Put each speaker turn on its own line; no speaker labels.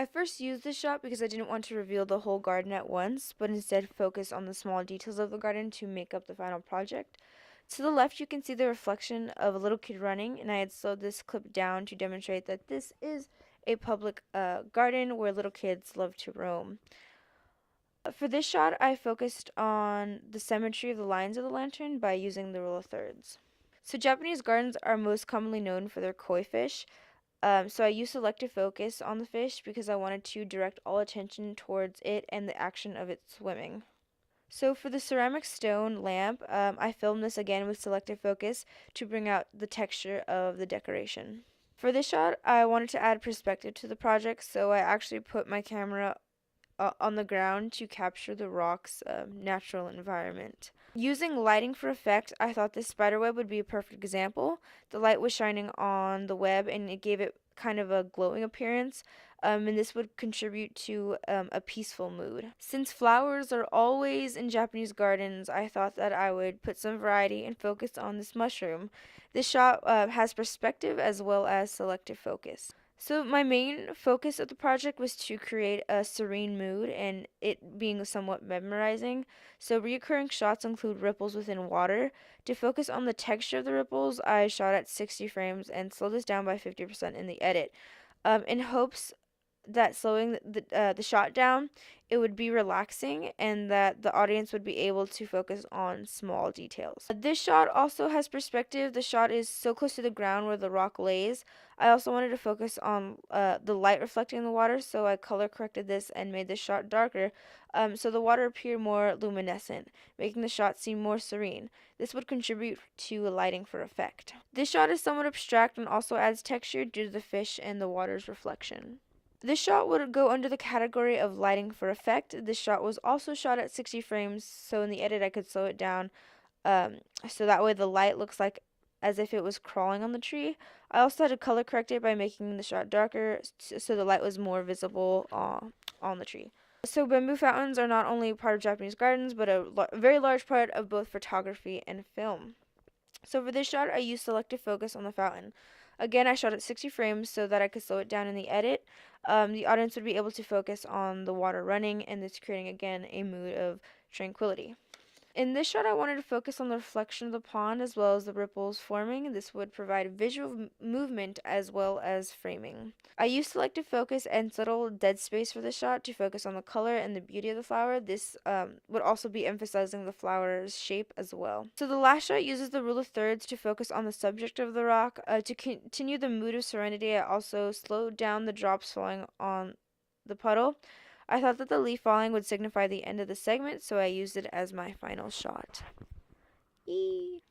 I first used this shot because I didn't want to reveal the whole garden at once, but instead focus on the small details of the garden to make up the final project. To the left, you can see the reflection of a little kid running, and I had slowed this clip down to demonstrate that this is a public garden where little kids love to roam. For this shot, I focused on the symmetry of the lines of the lantern by using the rule of thirds. So Japanese gardens are most commonly known for their koi fish. So I used selective focus on the fish because I wanted to direct all attention towards it and the action of it swimming. So for the ceramic stone lamp, I filmed this again with selective focus to bring out the texture of the decoration. For this shot, I wanted to add perspective to the project, so I actually put my camera on the ground to capture the rock's natural environment. Using lighting for effect, I thought this spider web would be a perfect example. The light was shining on the web and it gave it kind of a glowing appearance, and this would contribute to a peaceful mood. Since flowers are always in Japanese gardens, I thought that I would put some variety and focus on this mushroom. This shot has perspective as well as selective focus. So my main focus of the project was to create a serene mood and it being somewhat memorizing. So reoccurring shots include ripples within water. To focus on the texture of the ripples, I shot at 60 frames and slowed this down by 50% in the edit, in hopes that slowing the shot down, it would be relaxing and that the audience would be able to focus on small details. This shot also has perspective. The shot is so close to the ground where the rock lays. I also wanted to focus on the light reflecting in the water, so I color corrected this and made the shot darker, so the water appeared more luminescent, making the shot seem more serene. This would contribute to lighting for effect. This shot is somewhat abstract and also adds texture due to the fish and the water's reflection. This shot would go under the category of lighting for effect. This shot was also shot at 60 frames, so in the edit I could slow it down, so that way the light looks like as if it was crawling on the tree. I also had to color correct it by making the shot darker so the light was more visible on the tree. So bamboo fountains are not only part of Japanese gardens, but a very large part of both photography and film. So for this shot, I used selective focus on the fountain. Again, I shot at 60 frames so that I could slow it down in the edit. The audience would be able to focus on the water running, and this creating again a mood of tranquility. In this shot, I wanted to focus on the reflection of the pond as well as the ripples forming. This would provide visual movement as well as framing. I used selective focus and subtle dead space for this shot to focus on the color and the beauty of the flower. This would also be emphasizing the flower's shape as well. So the last shot uses the rule of thirds to focus on the subject of the rock. To continue the mood of serenity, I also slowed down the drops falling on the puddle. I thought that the leaf falling would signify the end of the segment, so I used it as my final shot. Eee.